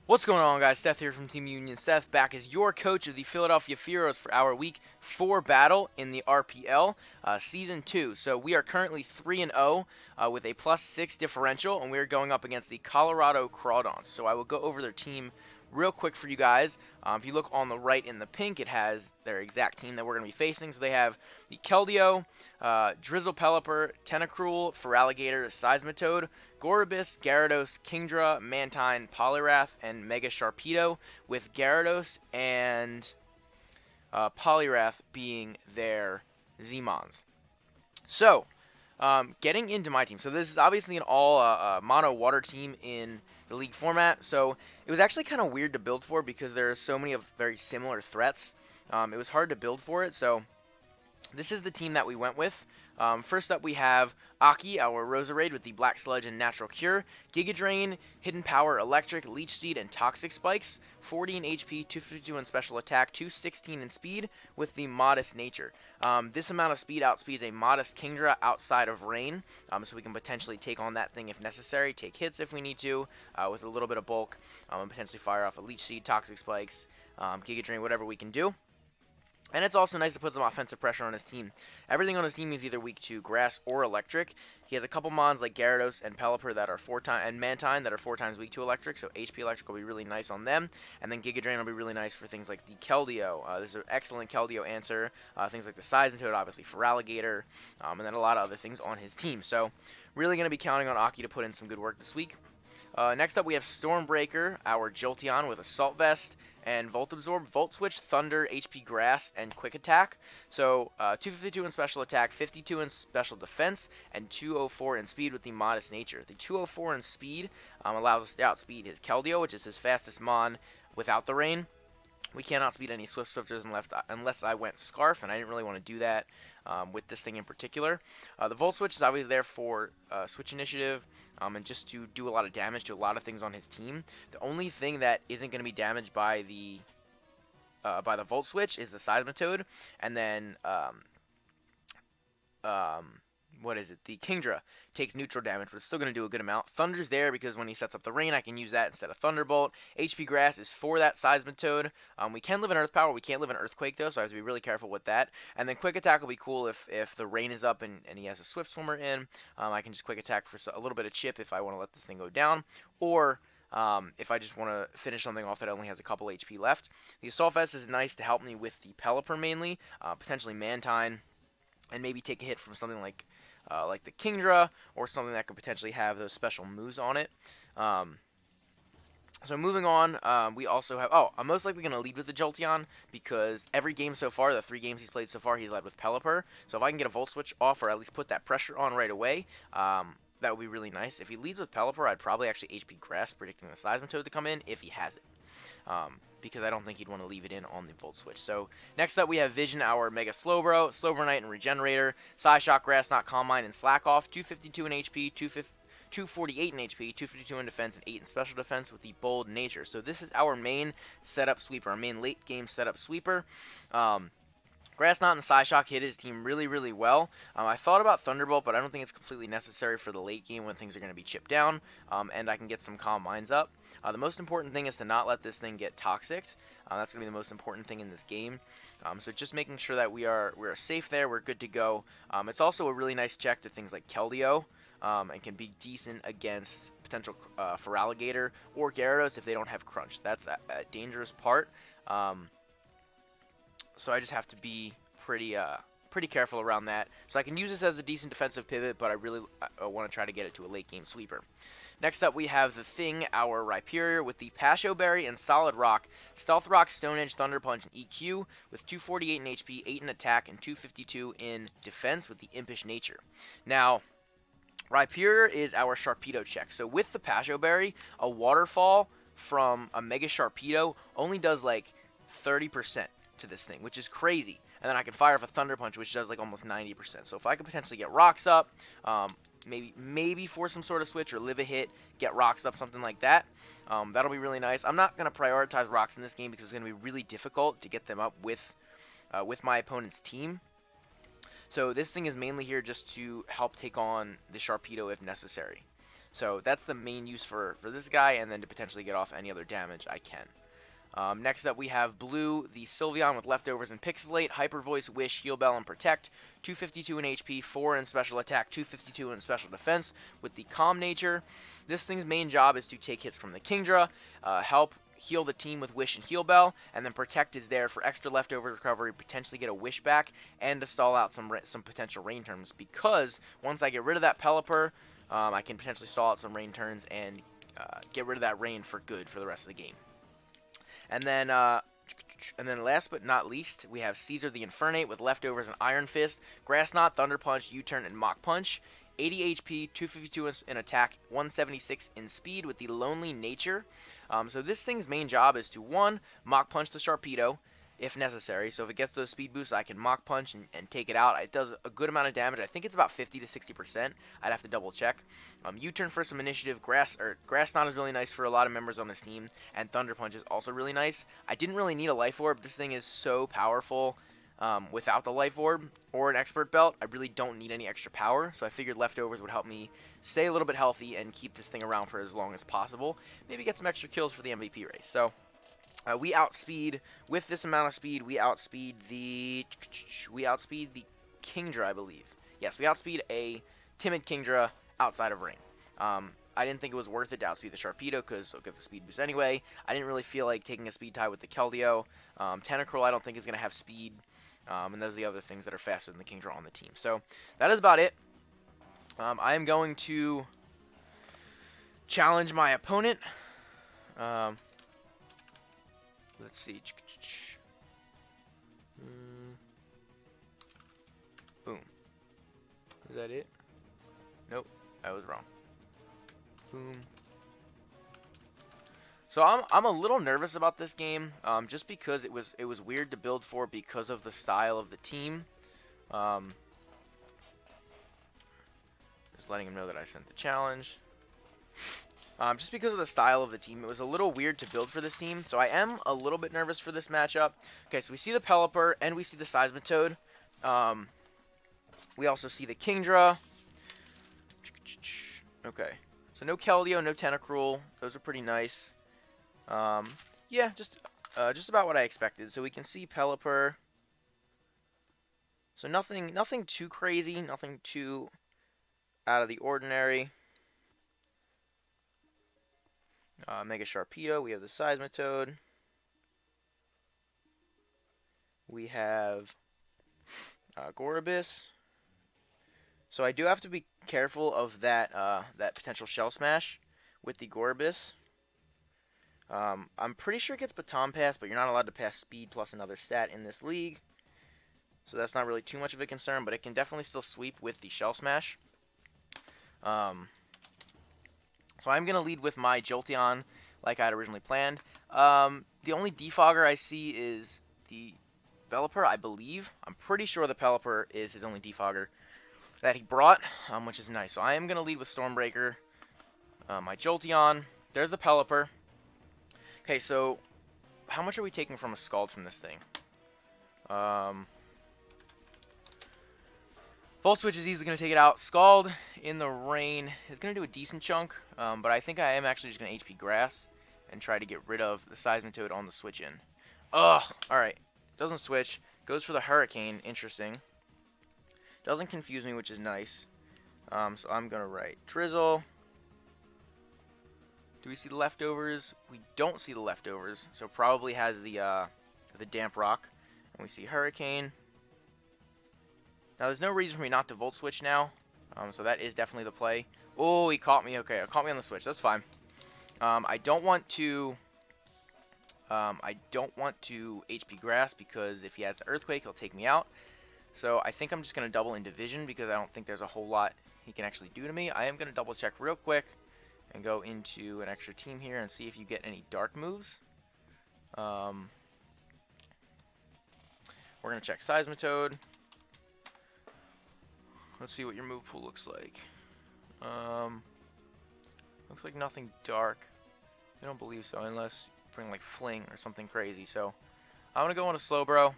What's going on, guys? Seth here from Team Union. Seth back as your coach of the Philadelphia Furies for our Week 4 battle in the RPL Season 2. So we are currently 3-0 with a +6 differential, and we are going up against the Colorado Crawdaunts. So I will go over their team real quick for you guys. If you look on the right in the pink, it has their exact team that we're going to be facing. So they have the Keldeo, Drizzle Pelipper, Tentacruel, Feraligatr, Seismitoad, Gorobus, Gyarados, Kingdra, Mantine, Poliwrath, and Mega Sharpedo, with Gyarados and Poliwrath being their Z-Mons. So, getting into my team. So this is obviously an all mono water team in the league format. So it was actually kind of weird to build for because there are so many of very similar threats. It was hard to build for it. So this is the team that we went with. First up, we have Aki, our Roserade with the Black Sludge and Natural Cure, Giga Drain, Hidden Power, Electric, Leech Seed, and Toxic Spikes, 40 in HP, 252 in Special Attack, 216 in Speed with the Modest Nature. This amount of speed outspeeds a Modest Kingdra outside of Rain, so we can potentially take on that thing if necessary, take hits if we need to, with a little bit of bulk, and potentially fire off a Leech Seed, Toxic Spikes, Giga Drain, whatever we can do. And it's also nice to put some offensive pressure on his team. Everything on his team is either weak to Grass or Electric. He has a couple mons like Gyarados and Pelipper that are and Mantine that are 4 times weak to Electric, so HP Electric will be really nice on them. And then Giga Drain will be really nice for things like the Keldeo. This is an excellent Keldeo answer. Things like the Seismitoad, obviously Feraligatr, and then a lot of other things on his team. So really going to be counting on Aki to put in some good work this week. Next up, we have Stormbreaker, our Jolteon with Assault Vest and Volt Absorb, Volt Switch, Thunder, HP Grass, and Quick Attack. So 252 in Special Attack, 52 in Special Defense, and 204 in Speed with the Modest Nature. The 204 in Speed allows us to outspeed his Keldeo, which is his fastest mon without the rain. We can't outspeed any Swifters unless I went Scarf, and I didn't really want to do that with this thing in particular. The Volt Switch is obviously there for Switch Initiative and just to do a lot of damage to a lot of things on his team. The only thing that isn't going to be damaged by the Volt Switch is the Seismitoad, and then what is it? The Kingdra takes neutral damage, but it's still going to do a good amount. Thunder's there because when he sets up the rain, I can use that instead of Thunderbolt. HP Grass is for that Seismitoad. We can live in Earth Power. We can't live in Earthquake, though, so I have to be really careful with that. And then Quick Attack will be cool if the rain is up and he has a Swift Swimmer in. I can just Quick Attack for a little bit of chip if I want to let this thing go down. Or if I just want to finish something off that only has a couple HP left. The Assault Vest is nice to help me with the Pelipper mainly, potentially Mantine, and maybe take a hit from something like the Kingdra, or something that could potentially have those special moves on it. So moving on, we also have... I'm most likely going to lead with the Jolteon, because every game so far, the 3 games he's played so far, he's led with Pelipper. So if I can get a Volt Switch off, or at least put that pressure on right away, that would be really nice. If he leads with Pelipper, I'd probably actually HP Grass, predicting the Seismitoad to come in, if he has it. Because I don't think he'd want to leave it in on the Volt Switch. So next up we have Vision, our Mega Slowbro, Knight, and Regenerator, Psyshock, Grass Knot, Calm Mind, and Slack Off, 252 in HP, 248 in HP, 252 in Defense, and 8 in Special Defense with the Bold Nature. So this is our main setup sweeper, our main late game setup sweeper. Grass Knot and Psyshock hit his team really, really well. I thought about Thunderbolt, but I don't think it's completely necessary for the late game when things are going to be chipped down, and I can get some Calm Minds up. The most important thing is to not let this thing get toxic. That's going to be the most important thing in this game. So just making sure that we're safe there, we're good to go. It's also a really nice check to things like Keldeo, and can be decent against potential Feraligatr or Gyarados if they don't have Crunch. That's a dangerous part. So I just have to be pretty careful around that. So I can use this as a decent defensive pivot, but I really want to try to get it to a late game sweeper. Next up, we have the Thing, our Rhyperior, with the Pasho Berry and Solid Rock, Stealth Rock, Stone Edge, Thunder Punch, and EQ, with 248 in HP, 8 in Attack, and 252 in Defense with the Impish Nature. Now, Rhyperior is our Sharpedo check. So with the Pasho Berry, a Waterfall from a Mega Sharpedo only does like 30% to this thing, which is crazy. And then I can fire off a Thunder Punch, which does like almost 90%. So if I could potentially get rocks up, maybe force some sort of switch or live a hit, get rocks up, something like that, that'll be really nice. I'm not going to prioritize rocks in this game because it's going to be really difficult to get them up with my opponent's team. So this thing is mainly here just to help take on the Sharpedo if necessary. So that's the main use for this guy, and then to potentially get off any other damage I can. Next up, we have blue, the Sylveon with leftovers and Pixelate, Hyper Voice, Wish, Heal Bell, and Protect. 252 in HP, 4 in special attack, 252 in special defense with the Calm Nature. This thing's main job is to take hits from the Kingdra, help heal the team with Wish and Heal Bell, and then Protect is there for extra leftover recovery, potentially get a Wish back, and to stall out some potential rain turns, because once I get rid of that Pelipper, I can potentially stall out some rain turns and get rid of that rain for good for the rest of the game. And then last but not least, we have Caesar the Infernate with leftovers and Iron Fist, Grass Knot, Thunder Punch, U-Turn, and Mach Punch. 80 HP, 252 in attack, 176 in speed with the Lonely Nature. So this thing's main job is to, 1, Mach Punch the Sharpedo, if necessary. So if it gets those speed boosts, I can Mach Punch and take it out. It does a good amount of damage. I think it's about 50 to 60%. I'd have to double check. U-Turn for some initiative. Grass Knot is really nice for a lot of members on this team, and Thunder Punch is also really nice. I didn't really need a Life Orb. This thing is so powerful. Without the Life Orb or an Expert Belt, I really don't need any extra power, so I figured leftovers would help me stay a little bit healthy and keep this thing around for as long as possible. Maybe get some extra kills for the MVP race. So we outspeed, with this amount of speed, we outspeed the Kingdra, I believe. Yes, we outspeed a timid Kingdra outside of ring. I didn't think it was worth it to outspeed the Sharpedo because I'll get the speed boost anyway. I didn't really feel like taking a speed tie with the Keldeo. Tentacruel I don't think is going to have speed. And those are the other things that are faster than the Kingdra on the team. So that is about it. I am going to challenge my opponent. Let's see. Boom. Is that it? Nope, I was wrong. Boom. So I'm a little nervous about this game, just because it was weird to build for because of the style of the team. Just letting him know that I sent the challenge. Just because of the style of the team, it was a little weird to build for this team, so I am a little bit nervous for this matchup. Okay, so we see the Pelipper, and we see the Seismitoad. We also see the Kingdra. Okay, so no Keldeo, no Tentacruel. Those are pretty nice. Yeah, just about what I expected. So we can see Pelipper. So nothing too crazy, nothing too out of the ordinary. Mega Sharpedo, we have the Seismitoad. We have Gorobis. So I do have to be careful of that that potential Shell Smash with the Gorobis. I'm pretty sure it gets Baton Pass, but you're not allowed to pass Speed plus another stat in this league. So that's not really too much of a concern, but it can definitely still sweep with the Shell Smash. So I'm going to lead with my Jolteon like I had originally planned. The only defogger I see is the Pelipper, I believe. I'm pretty sure the Pelipper is his only defogger that he brought, which is nice. So I am going to lead with Stormbreaker. My Jolteon. There's the Pelipper. Okay, so how much are we taking from a Scald from this thing? Volt Switch is easily going to take it out. Scald in the rain is going to do a decent chunk, but I think I am actually just going to HP Grass and try to get rid of the Seismitoad on the switch in. Ugh! Alright. Doesn't switch. Goes for the Hurricane. Interesting. Doesn't confuse me, which is nice. So I'm going to write Drizzle. Do we see the leftovers? We don't see the leftovers, so probably has the Damp Rock. And we see Hurricane. Now, there's no reason for me not to Volt Switch now, so that is definitely the play. Oh, he caught me. Okay, caught me on the switch. That's fine. I don't want to HP Grass because if he has the Earthquake, he'll take me out. So I think I'm just going to double in Division because I don't think there's a whole lot he can actually do to me. I am going to double check real quick and go into an extra team here and see if you get any dark moves. We're going to check Seismitoad. Let's see what your move pool looks like. Looks like nothing dark. I don't believe so, unless you bring like Fling or something crazy. So I'm going to go on a Slowbro. I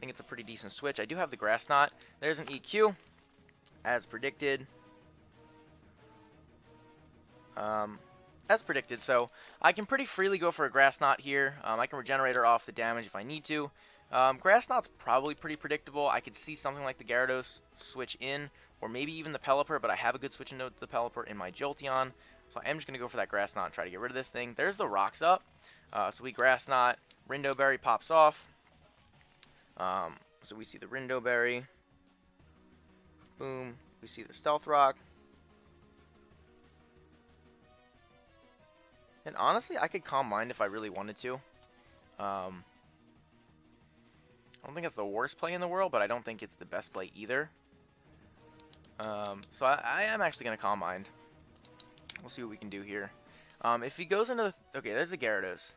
think it's a pretty decent switch. I do have the Grass Knot. There's an EQ, as predicted. as predicted. So I can pretty freely go for a Grass Knot here. I can regenerate her off the damage if I need to. Grass Knot's probably pretty predictable. I could see something like the Gyarados switch in, or maybe even the Pelipper, but I have a good switch note to the Pelipper in my Jolteon. So I am just going to go for that Grass Knot and try to get rid of this thing. There's the Rocks up. So we Grass Knot. Rindo Berry pops off. So we see the Rindo Berry. Boom. We see the Stealth Rock. And honestly, I could Calm Mind if I really wanted to. I don't think it's the worst play in the world, but I don't think it's the best play either. So I am actually going to Calm Mind. We'll see what we can do here. If he goes into the... Okay, there's the Gyarados.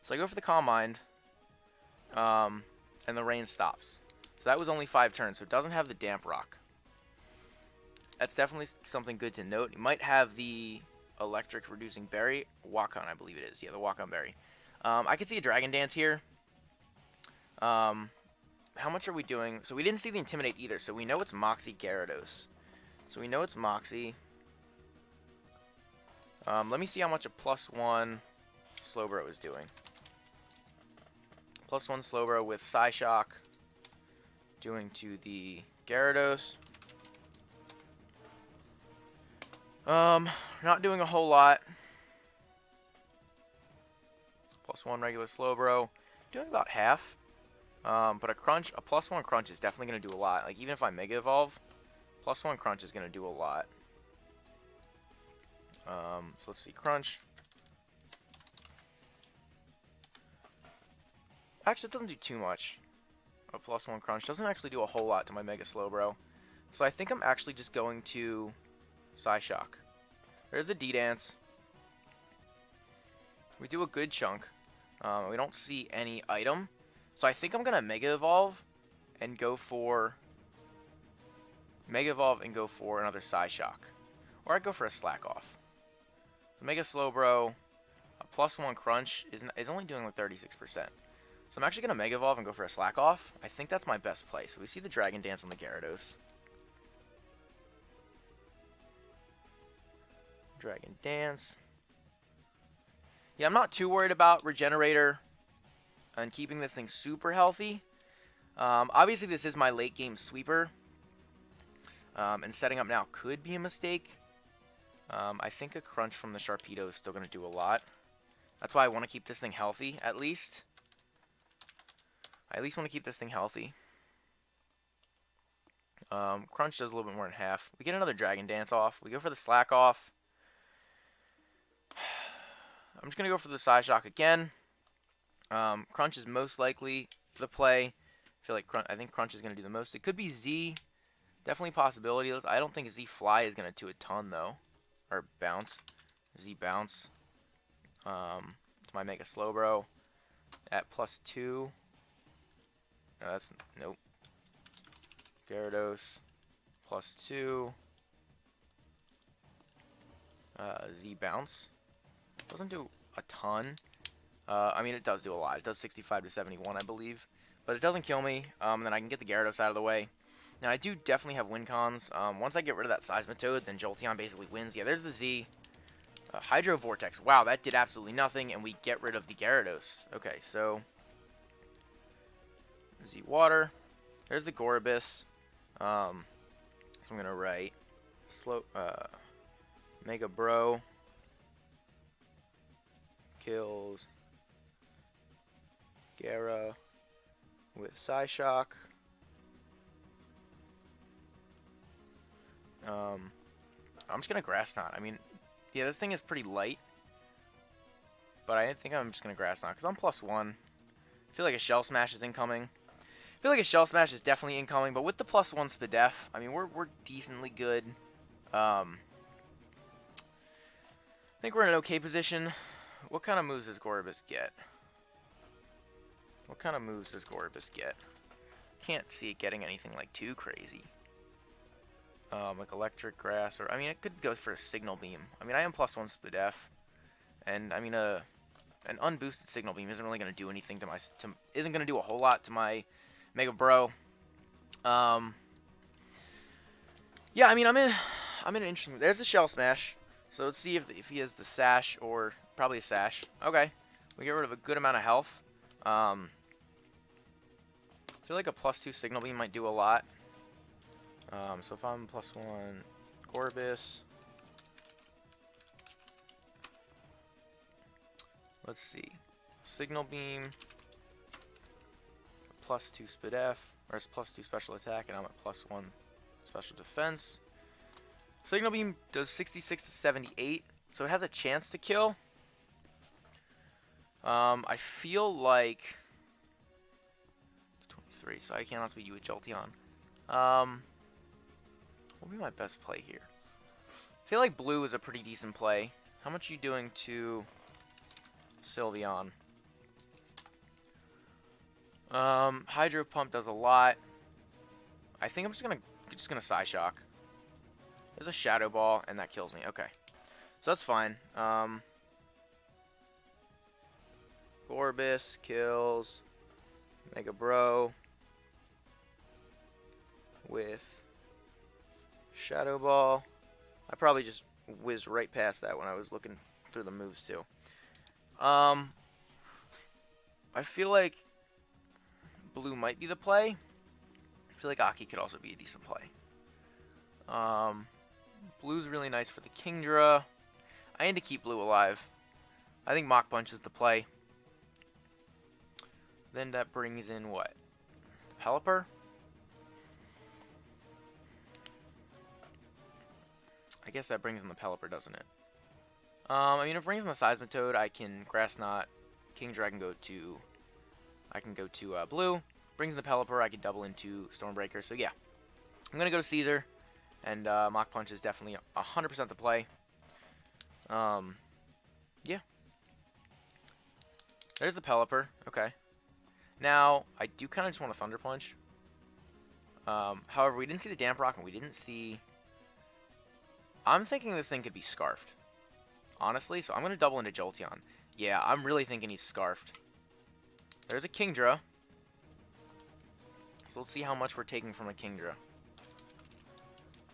So I go for the Calm Mind. And the rain stops. So that was only 5 turns, so it doesn't have the Damp Rock. That's definitely something good to note. You might have the Electric Reducing Berry. Wakon, I believe it is. Yeah, the Wakon Berry. I could see a Dragon Dance here. How much are we doing? So we didn't see the Intimidate either, so we know it's Moxie Gyarados. So we know it's Moxie. Let me see how much a +1 Slowbro is doing. +1 Slowbro with Psyshock doing to the Gyarados. Not doing a whole lot. +1 regular Slowbro. Doing about half. But a +1 Crunch is definitely going to do a lot. Like, even if I Mega Evolve, +1 Crunch is going to do a lot. So let's see. Crunch. Actually, it doesn't do too much. A +1 Crunch doesn't actually do a whole lot to my Mega Slowbro. So I think I'm actually just going to Psyshock. There's the D-Dance. We do a good chunk. We don't see any item. So I think I'm going to Mega Evolve and go for... Mega Evolve and go for another Psyshock. Or I'd go for a Slack Off. The Mega Slowbro, a +1 Crunch is only doing like 36%. So I'm actually going to Mega Evolve and go for a Slack Off. I think that's my best play. So we see the Dragon Dance on the Gyarados. Dragon Dance. Yeah, I'm not too worried about Regenerator and keeping this thing super healthy. Obviously, this is my late game sweeper. And setting up now could be a mistake. I think a Crunch from the Sharpedo is still going to do a lot. That's why I want to keep this thing healthy, at least. I at least want to keep this thing healthy. Crunch does a little bit more than half. We get another Dragon Dance off. We go for the Slack Off. I'm just going to go for the Psyshock again. Crunch is most likely the play. I think Crunch is going to do the most. It could be Z. Definitely possibility. I don't think Z Fly is going to do a ton, though. Or Bounce. Z Bounce. It's my Mega Slowbro at +2. No, that's... Nope. Gyarados. +2. Z Bounce. Doesn't do a ton. I mean, it does do a lot. It does 65 to 71, I believe. But it doesn't kill me. Then I can get the Gyarados out of the way. Now, I do definitely have win cons. Once I get rid of that Seismitoad, then Jolteon basically wins. Yeah, there's the Z. Hydro Vortex. Wow, that did absolutely nothing, and we get rid of the Gyarados. Okay, so... Z Water. There's the Gorobis. So I'm going to write... Mega Bro. Kills... Gyara with Psyshock. I'm just going to Grass Knot. I mean, yeah, this thing is pretty light. But I think I'm just going to Grass Knot because I'm +1. I feel like a Shell Smash is incoming. I feel like a Shell Smash is definitely incoming, but with the +1 Spadef, I mean, we're decently good. I think we're in an okay position. What kind of moves does Gorobis get? What kind of moves does Gorobis get? Can't see it getting anything like too crazy. Like Electric Grass, or I mean, it could go for a Signal Beam. I mean, I am +1 Spadef, and I mean, an unboosted Signal Beam isn't really going to do anything to my, isn't going to do a whole lot to my Mega Bro. Yeah, I mean, I'm in an interesting. There's the Shell Smash, So let's see if he has the sash, or probably a sash. Okay, we get rid of a good amount of health. I feel like a +2 signal beam might do a lot. So if I'm +1 Gorbis, let's see, signal beam, +2 speed F, or it's +2 special attack, and I'm at +1 special defense. Signal beam does 66 to 78, so it has a chance to kill. I feel like 23, so I can't also you with Jolteon. What would be my best play here? I feel like blue is a pretty decent play. How much are you doing to Sylveon? Hydro Pump does a lot. I think I'm just gonna Psyshock. There's a Shadow Ball, and that kills me. Okay, so that's fine. Gorbis kills Mega Bro with Shadow Ball. I probably just whizzed right past that when I was looking through the moves too. I feel like blue might be the play. I feel like Aki could also be a decent play. Blue's really nice for the Kingdra. I need to keep blue alive. I think Mach Punch is the play. Then that brings in what? Pelipper? I guess that brings in the Pelipper, doesn't it? I mean, if it brings in the Seismitoad, I can Grass Knot, Kingdra. I can go to blue. Brings in the Pelipper, I can double into Stormbreaker. So yeah, I'm gonna go to Caesar, and Mach Punch is definitely 100% the play. Yeah. There's the Pelipper. Okay. Now I do kind of just want a Thunder Punch. However, we didn't see the Damp Rock, and we didn't see. I'm thinking this thing could be Scarfed, honestly. So I'm gonna double into Jolteon. Yeah, I'm really thinking he's Scarfed. There's a Kingdra. So let's see how much we're taking from a Kingdra.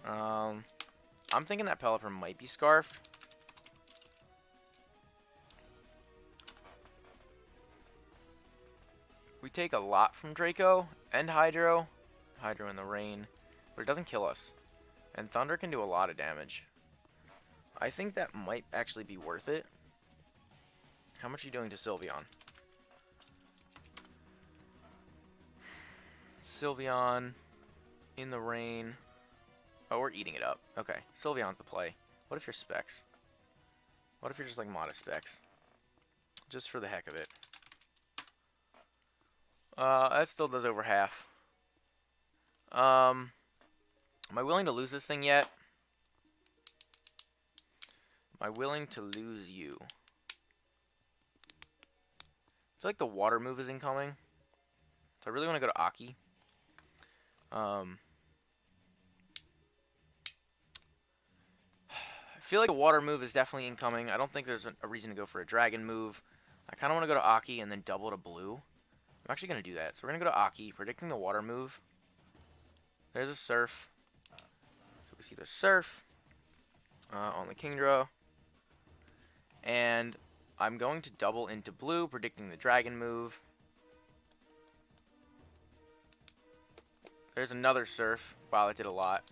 I'm thinking that Pelipper might be Scarfed. We take a lot from Draco and Hydro. Hydro in the rain. But it doesn't kill us. And Thunder can do a lot of damage. I think that might actually be worth it. How much are you doing to Sylveon? Sylveon in the rain. Oh, we're eating it up. Okay, Sylveon's the play. What if you're Specs? What if you're just like Modest Specs? Just for the heck of it. That still does over half. Am I willing to lose this thing yet? Am I willing to lose you? I feel like the water move is incoming. So I really want to go to Aki. I feel like a water move is definitely incoming. I don't think there's a reason to go for a dragon move. I kind of want to go to Aki and then double to blue. I'm actually going to do that. So we're going to go to Aki, predicting the water move. There's a Surf. So we see the Surf on the Kingdra. And I'm going to double into blue, predicting the dragon move. There's another Surf. Wow, that did a lot.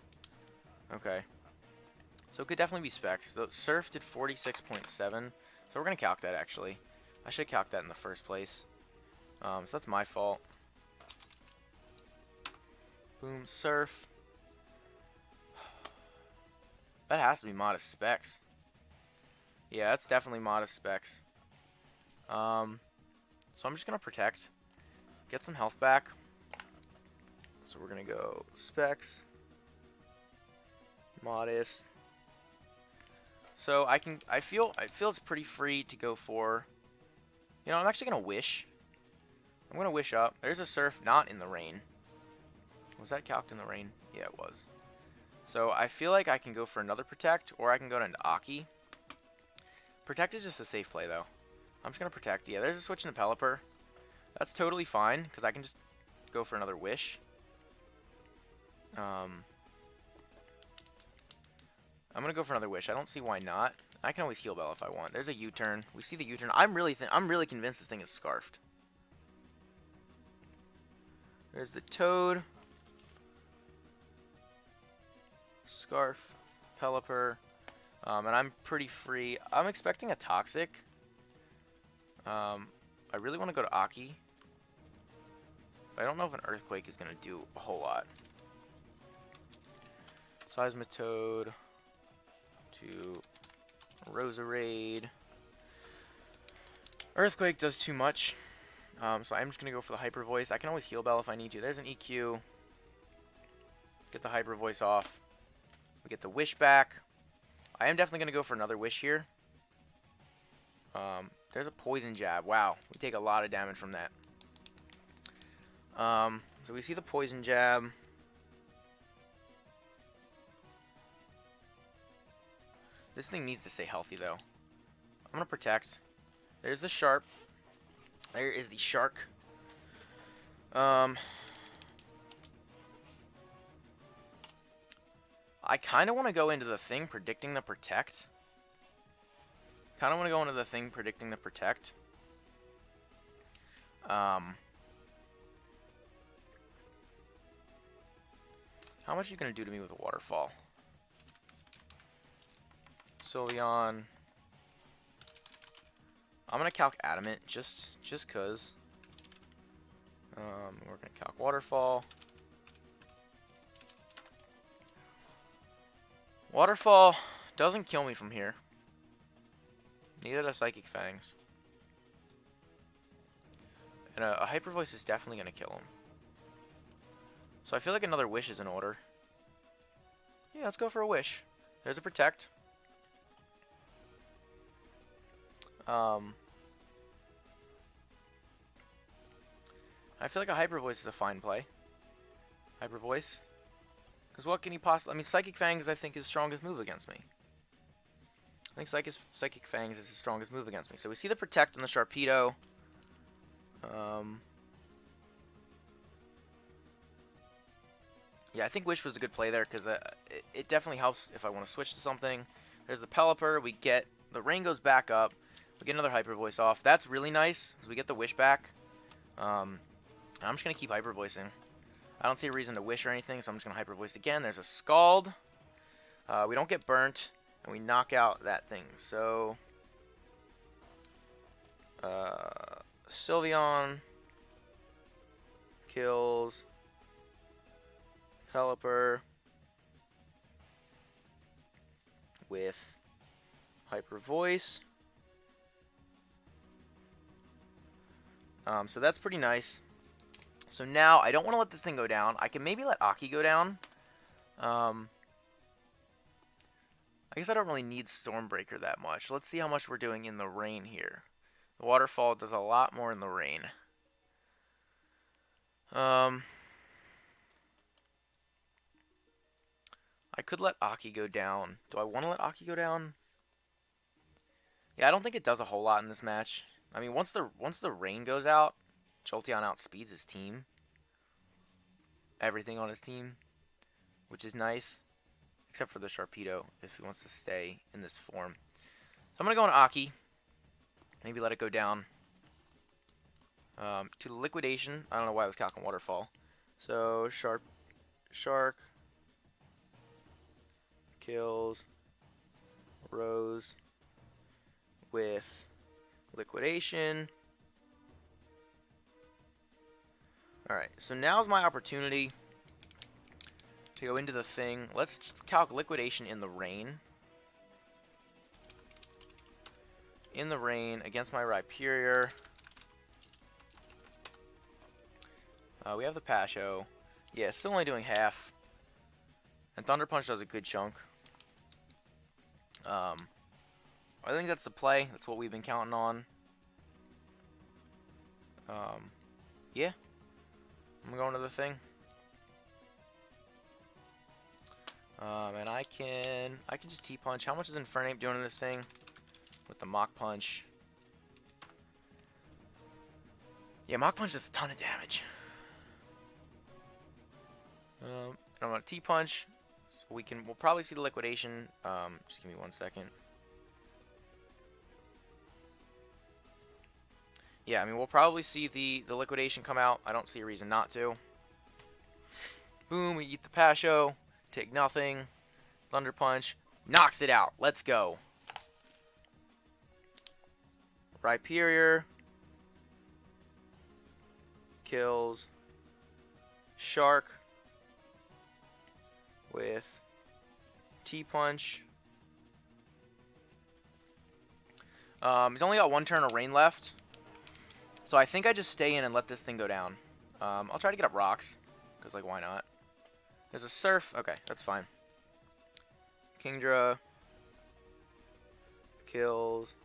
Okay. So it could definitely be Specs. The Surf did 46.7. So we're going to calc that, actually. I should calc that in the first place. So that's my fault. Boom, Surf. That has to be Modest Specs. Yeah, that's definitely Modest Specs. So I'm just going to Protect. Get some health back. So we're going to go Specs. Modest. So I feel it's pretty free to go for. You know, I'm actually going to Wish. I'm going to Wish up. There's a Surf not in the rain. Was that calced in the rain? Yeah, it was. So I feel like I can go for another Protect, or I can go into Aki. Protect is just a safe play, though. I'm just going to Protect. Yeah, there's a switch into Pelipper. That's totally fine, because I can just go for another Wish. I'm going to go for another Wish. I don't see why not. I can always heal Bell if I want. There's a U-turn. We see the U-turn. I'm really convinced this thing is scarfed. There's the Toad. Scarf. Pelipper. And I'm pretty free. I'm expecting a Toxic. I really want to go to Aki. I don't know if an Earthquake is going to do a whole lot. Seismitoad to Roserade. Earthquake does too much. So I'm just going to go for the Hyper Voice. I can always heal Bell if I need to. There's an EQ. Get the Hyper Voice off. We get the Wish back. I am definitely going to go for another Wish here. There's a Poison Jab. Wow. We take a lot of damage from that. So we see the Poison Jab. This thing needs to stay healthy, though. I'm going to Protect. There's the Sharp. There is the Shark. I kind of want to go into the thing predicting the Protect. How much are you going to do to me with a Waterfall? Sylveon. I'm going to calc Adamant just cuz. We're going to calc Waterfall. Waterfall doesn't kill me from here. Neither does Psychic Fangs. And a Hyper Voice is definitely going to kill him. So I feel like another Wish is in order. Yeah, let's go for a Wish. There's a Protect. I feel like a Hyper Voice is a fine play. Hyper Voice. Because what can he possibly... I mean, Psychic Fangs, I think, is his strongest move against me. I think Psychic Fangs is his strongest move against me. So we see the Protect on the Sharpedo. Yeah, I think Wish was a good play there, because it definitely helps if I want to switch to something. There's the Pelipper. We get... The rain goes back up. We get another Hyper Voice off. That's really nice, because we get the Wish back. I'm just going to keep Hyper Voicing. I don't see a reason to Wish or anything, so I'm just going to Hyper Voice again. There's a Scald. We don't get burnt, and we knock out that thing. So, Sylveon kills Pelipper with Hyper Voice. So that's pretty nice. So now, I don't want to let this thing go down. I can maybe let Aki go down. I guess I don't really need Stormbreaker that much. Let's see how much we're doing in the rain here. The Waterfall does a lot more in the rain. I could let Aki go down. Do I want to let Aki go down? Yeah, I don't think it does a whole lot in this match. I mean, once the rain goes out, Jolteon outspeeds his team. Everything on his team, which is nice. Except for the Sharpedo, if he wants to stay in this form. So I'm going to go on Aki. Maybe let it go down. To the Liquidation. I don't know why I was calculating Waterfall. So, Shark. Kills. Rose. With Liquidation. Alright, so now's my opportunity to go into the thing. Let's calc Liquidation in the rain. In the rain against my Rhyperior. We have the Pasho. Yeah, still only doing half. And Thunder Punch does a good chunk. I think that's the play. That's what we've been counting on. Yeah. I'm going to the thing. And I can just T-Punch. How much is Infernape doing in this thing? With the Mach Punch. Yeah, Mach Punch does a ton of damage. I'm going to T-Punch. So we'll probably see the Liquidation. Just give me 1 second. Yeah, I mean, we'll probably see the liquidation come out. I don't see a reason not to. Boom, we eat the Pasho. Take nothing. Thunder Punch. Knocks it out. Let's go. Rhyperior. Kills. Shark. With T-Punch. He's only got one turn of rain left. So I think I just stay in and let this thing go down. I'll try to get up rocks. Because, like, why not? There's a Surf. Okay, that's fine. Kingdra. Kills.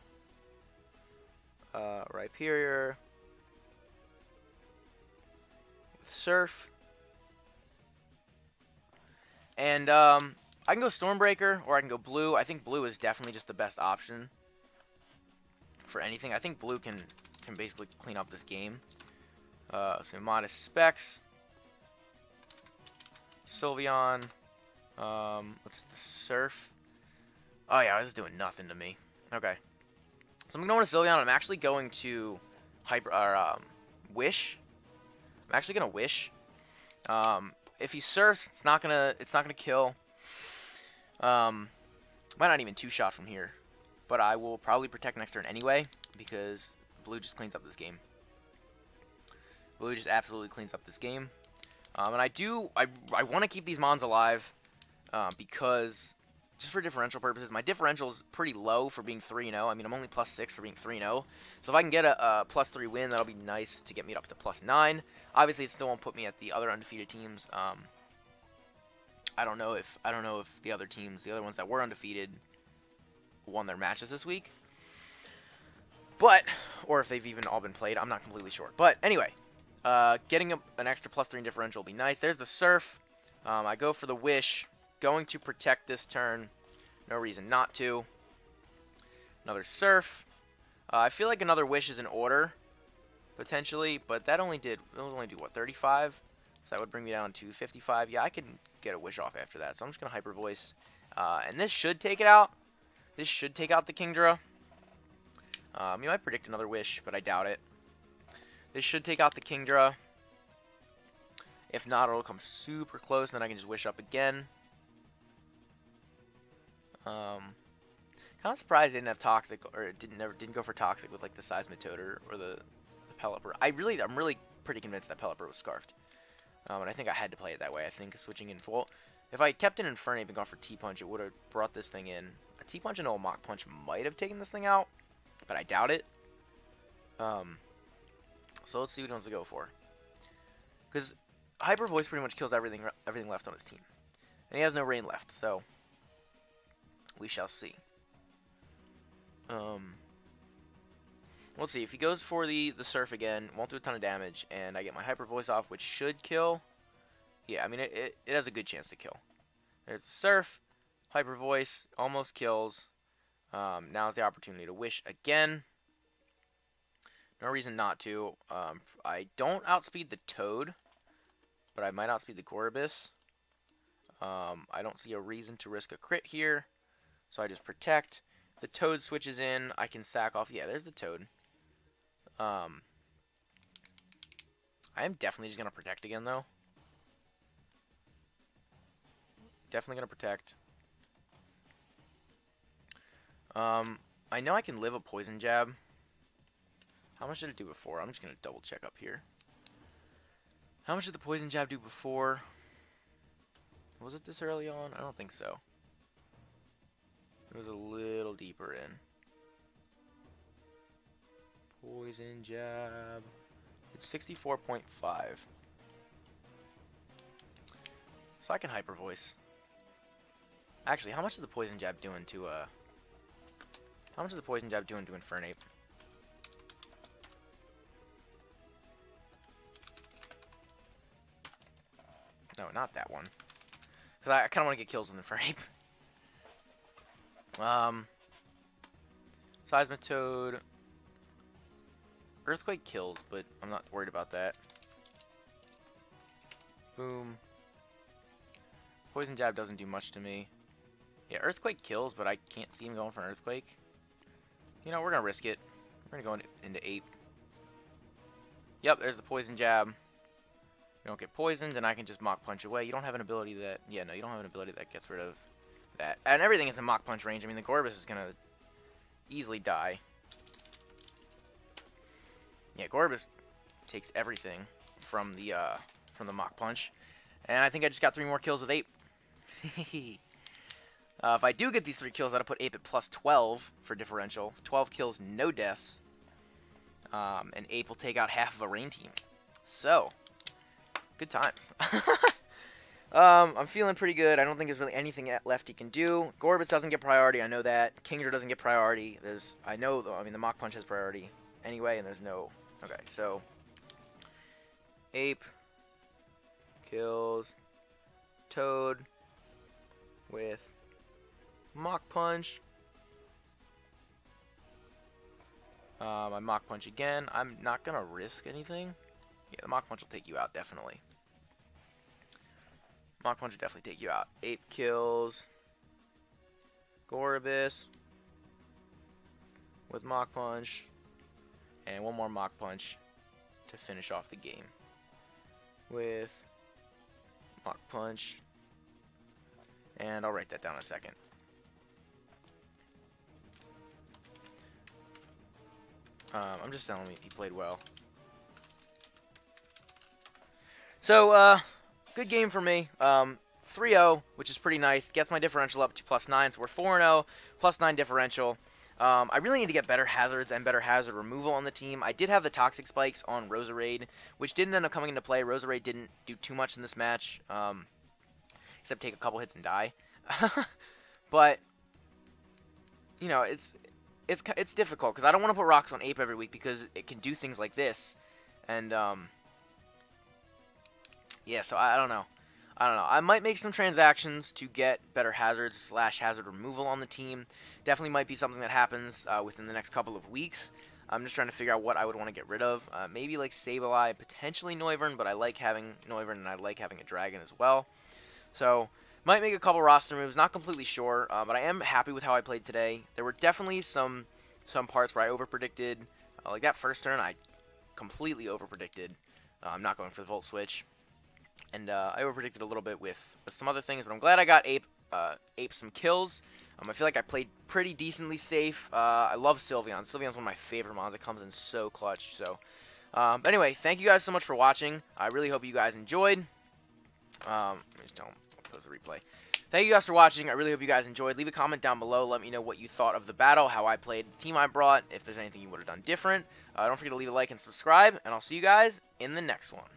Rhyperior. Surf. And, I can go Stormbreaker, or I can go Blue. I think Blue is definitely just the best option for anything. I think Blue can basically clean up this game. So Modest Specs. Sylveon. What's the Surf? Oh yeah, this is doing nothing to me. Okay. So I'm going to Sylveon. I'm actually going to Wish. I'm actually gonna Wish. If he surfs, it's not gonna kill. Might not even two-shot from here, but I will probably protect next turn anyway because Blue just cleans up this game. Blue just absolutely cleans up this game. And I want to keep these Mons alive because just for differential purposes, my differential is pretty low for being 3-0. I mean, I'm only +6 for being 3-0. So if I can get a +3 win, that'll be nice to get me up to +9. Obviously, it still won't put me at the other undefeated teams. I don't know if the other teams, the other ones that were undefeated, won their matches this week. But, or if they've even all been played, I'm not completely sure. But anyway, getting an extra +3 differential will be nice. There's the Surf. I go for the Wish. Going to protect this turn. No reason not to. Another Surf. I feel like another Wish is in order, potentially, but that only do what, 35? So that would bring me down to 55. Yeah, I could get a Wish off after that. So I'm just gonna Hyper Voice, and this should take it out. This should take out the Kingdra. You might predict another Wish, but I doubt it. This should take out the Kingdra. If not, it'll come super close, and then I can just Wish up again. Kind of surprised they didn't have Toxic, or didn't go for Toxic with like the Seismitoad or the Pelipper. I'm really pretty convinced that Pelipper was Scarfed, and I think I had to play it that way. I think switching in full, if I kept an Infernape and gone for T-Punch, it would have brought this thing in. A T-Punch and a Mach Punch might have taken this thing out, but I doubt it. So let's see what he wants to go for, because Hyper Voice pretty much kills everything left on his team, and he has no rain left, so we shall see. Let's see. If he goes for the Surf again, won't do a ton of damage, and I get my Hyper Voice off, which should kill. Yeah, I mean, it has a good chance to kill. There's the Surf. Hyper Voice almost kills. Now's the opportunity to Wish again. No reason not to. I don't outspeed the Toad, but I might outspeed the Corobus. I don't see a reason to risk a crit here, so I just protect. If the Toad switches in, I can sack off. Yeah, there's the Toad. I am definitely just going to protect again, though. Definitely going to protect. I know I can live a Poison Jab. How much did it do before? I'm just going to double check up here. How much did the Poison Jab do before? Was it this early on? I don't think so. It was a little deeper in. Poison Jab. It's 64.5. So I can Hyper Voice. Actually, how much is the Poison Jab doing to how much is the Poison Jab doing to Infernape? No, not that one. Because I kind of want to get kills with Infernape. Seismitoad. Earthquake kills, but I'm not worried about that. Boom. Poison Jab doesn't do much to me. Yeah, Earthquake kills, but I can't see him going for an Earthquake. You know, we're going to risk it. We're going to go into Ape. Yep, there's the poison jab. You don't get poisoned, and I can just Mach Punch away. You don't have an ability that... Yeah, no, you don't have an ability that gets rid of that. And everything is in Mach Punch range. I mean, the Gorbis is going to easily die. Yeah, Gorbis takes everything from the Mach Punch. And I think I just got 3 more kills with Ape. If I do get these 3 kills, that'll put Ape at plus 12 for differential. 12 kills, no deaths. And Ape will take out half of a rain team. So, good times. I'm feeling pretty good. I don't think there's really anything left he can do. Gorbis doesn't get priority, I know that. Kingdra doesn't get priority. I know, though, I mean, the Mach Punch has priority anyway, and there's no... Okay, so... Ape kills Toad with Mach Punch. I Mach Punch again. I'm not going to risk anything. Yeah, the Mach Punch will take you out, definitely. Mach Punch will definitely take you out. Ape kills Gorbis with Mach Punch. And one more Mach Punch to finish off the game. With Mach Punch. And I'll write that down in a second. I'm just telling you, he played well. So, good game for me. 3-0, which is pretty nice. Gets my differential up to plus 9, so we're 4-0, plus 9 differential. I really need to get better hazards and better hazard removal on the team. I did have the Toxic Spikes on Roserade, which didn't end up coming into play. Roserade didn't do too much in this match, except take a couple hits and die. But, you know, it's difficult, because I don't want to put rocks on Ape every week, because it can do things like this. And, yeah, so I don't know. I might make some transactions to get better hazards / hazard removal on the team. Definitely might be something that happens within the next couple of weeks. I'm just trying to figure out what I would want to get rid of. Maybe like Sableye, potentially Noivern, but I like having Noivern and I like having a Dragon as well. So, might make a couple roster moves. Not completely sure, but I am happy with how I played today. There were definitely some parts where I overpredicted. Like that first turn, I completely overpredicted. I'm not going for the Volt Switch. And I overpredicted a little bit with some other things, but I'm glad I got Ape some kills. I feel like I played pretty decently safe. I love Sylveon. Sylveon's one of my favorite mons. It comes in so clutch. So, but anyway, thank you guys so much for watching. I really hope you guys enjoyed. Just don't close the replay. Thank you guys for watching. I really hope you guys enjoyed. Leave a comment down below. Let me know what you thought of the battle, how I played, the team I brought, if there's anything you would have done different. Don't forget to leave a like and subscribe, and I'll see you guys in the next one.